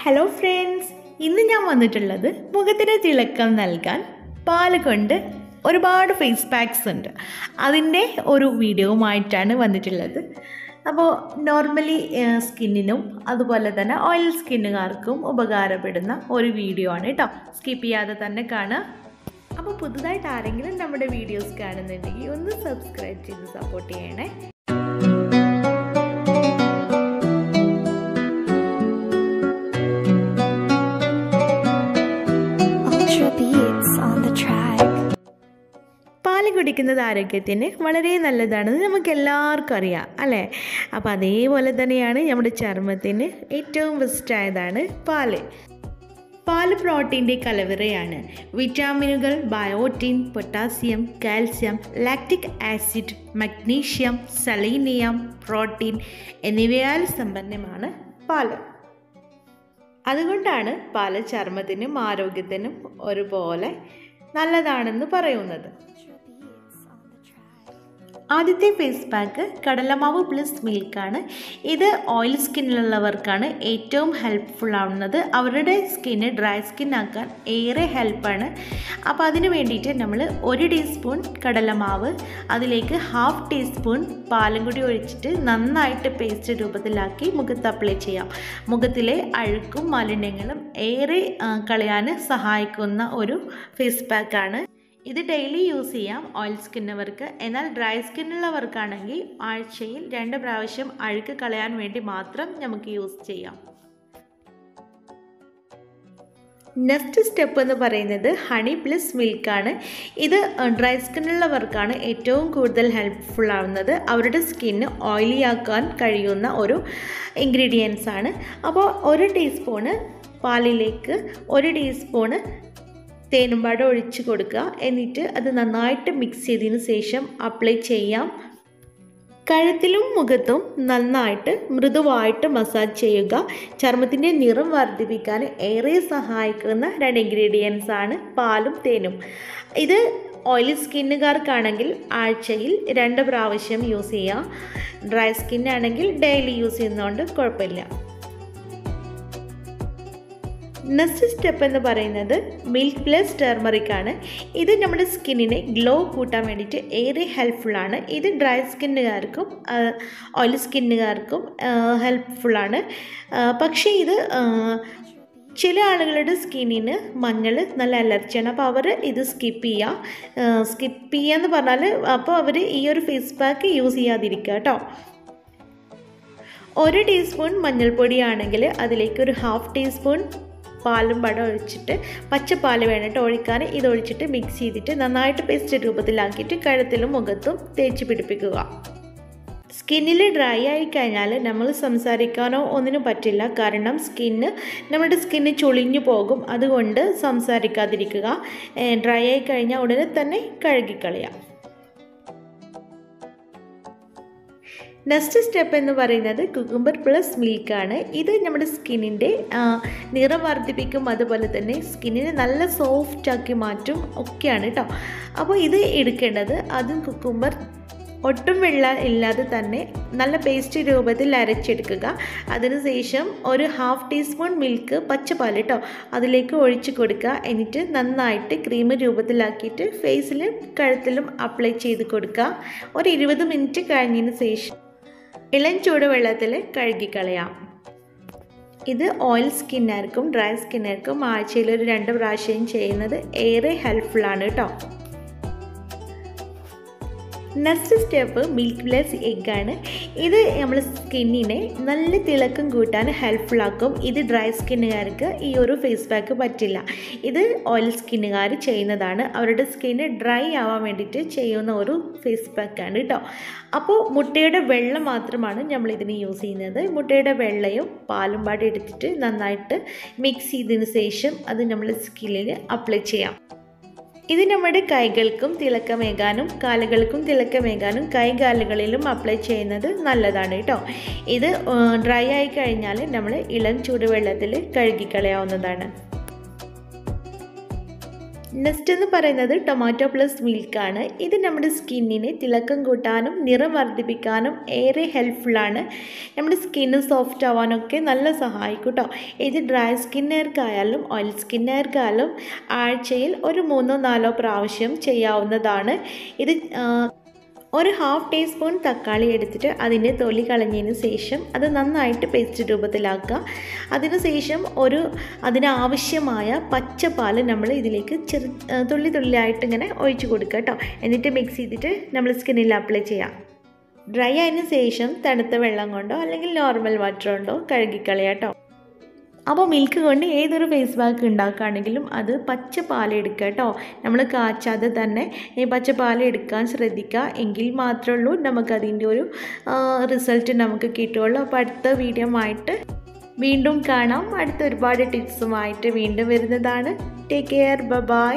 Hello friends, ഇന്ന് ഞാൻ വന്നിട്ടുള്ളത് മുഖത്തിന് തിളക്കം നൽകാൻ പാല് കൊണ്ട് ഒരുപാട് ഫേസ് പാക്സ് ഉണ്ട്. അതിൻ്റെ ഒരു വീഡിയോവുമായിട്ടാണ് വന്നിട്ടുള്ളത്. അപ്പോൾ നോർമലി സ്കിന്നിനും അതുപോലെ തന്നെ ഓയിൽ സ്കിന്നുകാർക്കും ഉപകാരപ്പെടുന്ന ഒരു വീഡിയോ ആണ് കേട്ടോ. സ്കിപ്പ് ചെയ്യാതെ തന്നെ കാണുക. അപ്പോൾ പുതുതായിട്ട് ആരെങ്കിലും നമ്മുടെ വീഡിയോസ് കാണുന്നുണ്ടെങ്കിൽ ഒന്ന് സബ്സ്ക്രൈബ് ചെയ്ത് സപ്പോർട്ട് ചെയ്യണേ. പാല് കുടിക്കുന്നത് ആരോഗ്യത്തിന് വളരെ നല്ലതാണെന്ന് നമുക്ക് എല്ലാവർക്കും അറിയാം അല്ലേ? അപ്പോൾ അതേപോലെ തന്നെയാണ് നമ്മുടെ ചർമ്മത്തിന് ഏറ്റവും ബെസ്റ്റായതാണ് പാല്. പാല് പ്രോട്ടീൻ്റെ കലവറയാണ്. വിറ്റാമിനുകൾ, biotin, potassium, calcium, lactic acid, magnesium, selenium, protein എന്നിവയാൽ സമ്പന്നമാണ് പാല്. അതുകൊണ്ടാണ് പാല് ചർമ്മത്തിനും ആരോഗ്യത്തിനും ഒരുപോലെ നല്ലതാണെന്ന് പറയുന്നത്. ആദ്യത്തെ ഫേസ് പാക്ക് കടലമാവ് പ്ലസ് മിൽക്കാണ്. ഇത് ഓയിൽ സ്കിന്നിലുള്ളവർക്കാണ് ഏറ്റവും ഹെൽപ്ഫുൾ ആവുന്നത്. അവരുടെ സ്കിന്ന് ഡ്രൈ സ്കിൻ ആക്കാൻ ഏറെ ഹെൽപ്പാണ്. അപ്പോൾ അതിന് വേണ്ടിയിട്ട് നമ്മൾ 1 ടീസ്പൂൺ കടലമാവ്, അതിലേക്ക് 1/2 ടീസ്പൂൺ പാലും കൂടി ഒഴിച്ചിട്ട് നന്നായിട്ട് പേസ്റ്റ് രൂപത്തിലാക്കി മുഖത്ത് അപ്ലൈ ചെയ്യാം. മുഖത്തിലെ അഴുക്കും മാലിന്യങ്ങളും ഏറെ കളയാൻ സഹായിക്കുന്ന ഒരു ഫേസ് പാക്കാണ്. ഇത് ഡെയിലി യൂസ് ചെയ്യാം ഓയിൽ സ്കിന്നുള്ളവർക്ക്. എന്നാൽ ഡ്രൈ സ്കിന്നുള്ളവർക്കാണെങ്കിൽ ആഴ്ചയിൽ 2 പ്രാവശ്യം അഴുക്ക് കളയാൻ വേണ്ടി മാത്രം നമുക്ക് യൂസ് ചെയ്യാം. നെക്സ്റ്റ് സ്റ്റെപ്പ് എന്ന് പറയുന്നത് ഹണി പ്ലസ് മിൽക്കാണ്. ഇത് ഡ്രൈ സ്കിന്നുള്ളവർക്കാണ് ഏറ്റവും കൂടുതൽ ഹെൽപ്ഫുൾ ആവുന്നത്. അവരുടെ സ്കിന്ന് ഓയിലി ആക്കാൻ കഴിയുന്ന ഒരു ഇൻഗ്രീഡിയൻസ് ആണ്. അപ്പോൾ 1 ടീസ്പൂണ് പാലിലേക്ക് 1 ടീസ്പൂണ് തേനും പാട ഒഴിച്ച് കൊടുക്കുക. എന്നിട്ട് അത് നന്നായിട്ട് മിക്സ് ചെയ്തതിന് ശേഷം അപ്ലൈ ചെയ്യാം. കഴുത്തിലും മുഖത്തും നന്നായിട്ട് മൃദുവായിട്ട് മസാജ് ചെയ്യുക. ചർമ്മത്തിൻ്റെ നിറം വർദ്ധിപ്പിക്കാൻ ഏറെ സഹായിക്കുന്ന 2 ഇൻഗ്രീഡിയൻസ് ആണ് പാലും തേനും. ഇത് ഓയിലി സ്കിന്നുകാർക്കാണെങ്കിൽ ആഴ്ചയിൽ 2 പ്രാവശ്യം യൂസ് ചെയ്യാം. ഡ്രൈ സ്കിന്നാണെങ്കിൽ ഡെയിലി യൂസ് ചെയ്യുന്നതുകൊണ്ട് കുഴപ്പമില്ല. നെക്സ്റ്റ് സ്റ്റെപ്പ് എന്ന് പറയുന്നത് മിൽക്ക് പ്ലസ് ടർമറിക് ആണ്. ഇത് നമ്മുടെ സ്കിന്നിനെ ഗ്ലോ കൂട്ടാൻ വേണ്ടിയിട്ട് ഏറെ ഹെൽപ്ഫുള്ളാണ്. ഇത് ഡ്രൈ സ്കിന്നുകാർക്കും ഓയിൽ സ്കിന്നുകാർക്കും ഹെൽപ്ഫുള്ളാണ്. പക്ഷേ ഇത് ചില ആളുകളുടെ സ്കിന്നിന് മഞ്ഞൾ നല്ല അലർജിയാണ്. അപ്പോൾ അവർ ഇത് സ്കിപ്പ് ചെയ്യാന്ന് പറഞ്ഞാൽ അപ്പോൾ അവർ ഈ ഒരു ഫേസ് പാക്ക് യൂസ് ചെയ്യാതിരിക്കുക കേട്ടോ. 1 ടീസ്പൂൺ മഞ്ഞൾപ്പൊടിയാണെങ്കിൽ അതിലേക്ക് ഒരു 1/2 ടീസ്പൂൺ പാലും പടം ഒഴിച്ചിട്ട്, പച്ചപ്പാൽ വേണ്ടിയിട്ട് ഒഴിക്കാൻ, ഇതൊഴിച്ചിട്ട് മിക്സ് ചെയ്തിട്ട് നന്നായിട്ട് പേസ്റ്റ് രൂപത്തിലാക്കിയിട്ട് കഴുത്തിലും മുഖത്തും തേച്ച് പിടിപ്പിക്കുക. സ്കിന്നിൽ ഡ്രൈ ആയി കഴിഞ്ഞാൽ നമ്മൾ സംസാരിക്കാനോ ഒന്നിനും പറ്റില്ല. കാരണം നമ്മുടെ സ്കിന്ന് ചുളിഞ്ഞു പോകും. അതുകൊണ്ട് സംസാരിക്കാതിരിക്കുക. ഡ്രൈ ആയി കഴിഞ്ഞാൽ ഉടനെ തന്നെ കഴുകിക്കളയാം. നെക്സ്റ്റ് സ്റ്റെപ്പ് എന്ന് പറയുന്നത് കുക്കുംബർ പ്ലസ് മിൽക്കാണ്. ഇത് നമ്മുടെ സ്കിന്നിൻ്റെ നിറം വർദ്ധിപ്പിക്കും, അതുപോലെ തന്നെ സ്കിന്നിനെ നല്ല സോഫ്റ്റാക്കി മാറ്റും ഒക്കെയാണ് കേട്ടോ. അപ്പോൾ ഇത് എടുക്കേണ്ടത് അതും കുക്കുംബർ ഒട്ടും വെള്ളം ഇല്ലാതെ തന്നെ നല്ല പേസ്റ്റ് രൂപത്തിൽ അരച്ചെടുക്കുക. അതിനുശേഷം ഒരു 1/2 ടീസ്പൂൺ മിൽക്ക്, പച്ചപ്പാൽ കേട്ടോ, അതിലേക്ക് ഒഴിച്ച് കൊടുക്കുക. എന്നിട്ട് നന്നായിട്ട് ക്രീം രൂപത്തിലാക്കിയിട്ട് ഫേസിലും കഴുത്തിലും അപ്ലൈ ചെയ്ത് കൊടുക്കുക. ഒരു 20 മിനിറ്റ് കഴിഞ്ഞതിന് ശേഷം ഇളം ചൂടുവെള്ളത്തിൽ കഴുകിക്കളയാം. ഇത് ഓയിൽ സ്കിന്നാർക്കും ഡ്രൈ സ്കിന്നാർക്കും ആഴ്ചയിൽ ഒരു 2 പ്രാവശ്യം ചെയ്യുന്നത് ഏറെ ഹെൽപ്ഫുള്ളാണ് കേട്ടോ. Next step milk plus egg ആണ്. ഇത് നമ്മുടെ സ്കിന്നിനെ നല്ല തിളക്കം കൂട്ടാൻ ഹെൽപ്ഫുള്ളാക്കും. ഇത് ഡ്രൈ സ്കിന്നുകാർക്ക് ഈ ഒരു ഫേസ് പാക്ക് പറ്റില്ല. ഇത് ഓയിൽ സ്കിന്നുകാർ ചെയ്യുന്നതാണ്. അവരുടെ സ്കിന്ന് ഡ്രൈ ആവാൻ വേണ്ടിയിട്ട് ചെയ്യുന്ന ഒരു ഫേസ് പാക്കാണ് കേട്ടോ. അപ്പോൾ മുട്ടയുടെ വെള്ളം മാത്രമാണ് നമ്മൾ ഇതിന് യൂസ് ചെയ്യുന്നത്. മുട്ടയുടെ വെള്ളയും പാലും പാടി എടുത്തിട്ട് നന്നായിട്ട് മിക്സ് ചെയ്തതിന് ശേഷം അത് നമ്മൾ സ്കിന്നിൽ അപ്ലൈ ചെയ്യാം. ഇത് നമ്മുടെ കൈകൾക്കും തിളക്കമേകാനും കാലുകൾക്കും തിളക്കമേകാനും കൈകാലുകളിലും അപ്ലൈ ചെയ്യുന്നത് നല്ലതാണ് കേട്ടോ. ഇത് ഡ്രൈ ആയി കഴിഞ്ഞാൽ നമ്മൾ ഇളം ചൂടുവെള്ളത്തിൽ കഴുകിക്കളയാവുന്നതാണ്. നെക്സ്റ്റ് എന്ന് പറയുന്നത് ടൊമാറ്റോ പ്ലസ് മിൽക്കാണ്. ഇത് നമ്മുടെ സ്കിന്നിന് തിളക്കം കൂട്ടാനും നിറം വർദ്ധിപ്പിക്കാനും ഏറെ ഹെൽപ്ഫുള്ളാണ്. നമ്മുടെ സ്കിന്ന് സോഫ്റ്റ് ആവാനൊക്കെ നല്ല സഹായിക്കും കേട്ടോ. ഇത് ഡ്രൈ സ്കിന്നുകാർക്കായാലും ഓയിൽ സ്കിന്നുകാർക്കായാലും ആഴ്ചയിൽ ഒരു 3-4 പ്രാവശ്യം ചെയ്യാവുന്നതാണ്. ഇത് ഒരു 1/2 ടീസ്പൂൺ തക്കാളി എടുത്തിട്ട് അതിൻ്റെ തൊലി കളഞ്ഞതിന് ശേഷം അത് നന്നായിട്ട് പേസ്റ്റ് രൂപത്തിലാക്കുക. അതിനുശേഷം അതിനാവശ്യമായ പച്ചപ്പാൽ നമ്മൾ ഇതിലേക്ക് തുള്ളിയായിട്ട് ഇങ്ങനെ ഒഴിച്ച് കൊടുക്കുക കേട്ടോ. എന്നിട്ട് മിക്സ് ചെയ്തിട്ട് നമ്മൾ സ്കിന്നിൽ അപ്ലൈ ചെയ്യാം. ഡ്രൈ ആയതിനു ശേഷം തണുത്ത വെള്ളം കൊണ്ടോ അല്ലെങ്കിൽ നോർമൽ വാട്ടർ കൊണ്ടോ കഴുകിക്കളയാം കേട്ടോ. അപ്പോൾ മിൽക്ക് കൊണ്ട് ഏതൊരു ഫേസ് പാക്ക് ഉണ്ടാക്കുകയാണെങ്കിലും അത് പച്ച പാലെടുക്കുക കേട്ടോ. നമ്മൾ കാച്ചാതെ തന്നെ ഈ പച്ച പാലെടുക്കാൻ ശ്രദ്ധിക്കുക. എങ്കിൽ മാത്രമേ ഉള്ളൂ നമുക്കതിൻ്റെ ഒരു റിസൾട്ട് നമുക്ക് കിട്ടുകയുള്ളൂ. അപ്പോൾ അടുത്ത വീഡിയോ ആയിട്ട് വീണ്ടും കാണാം. അടുത്ത ഒരുപാട് ടിപ്സുമായിട്ട് വീണ്ടും വരുന്നതാണ്. Take care. ബൈ.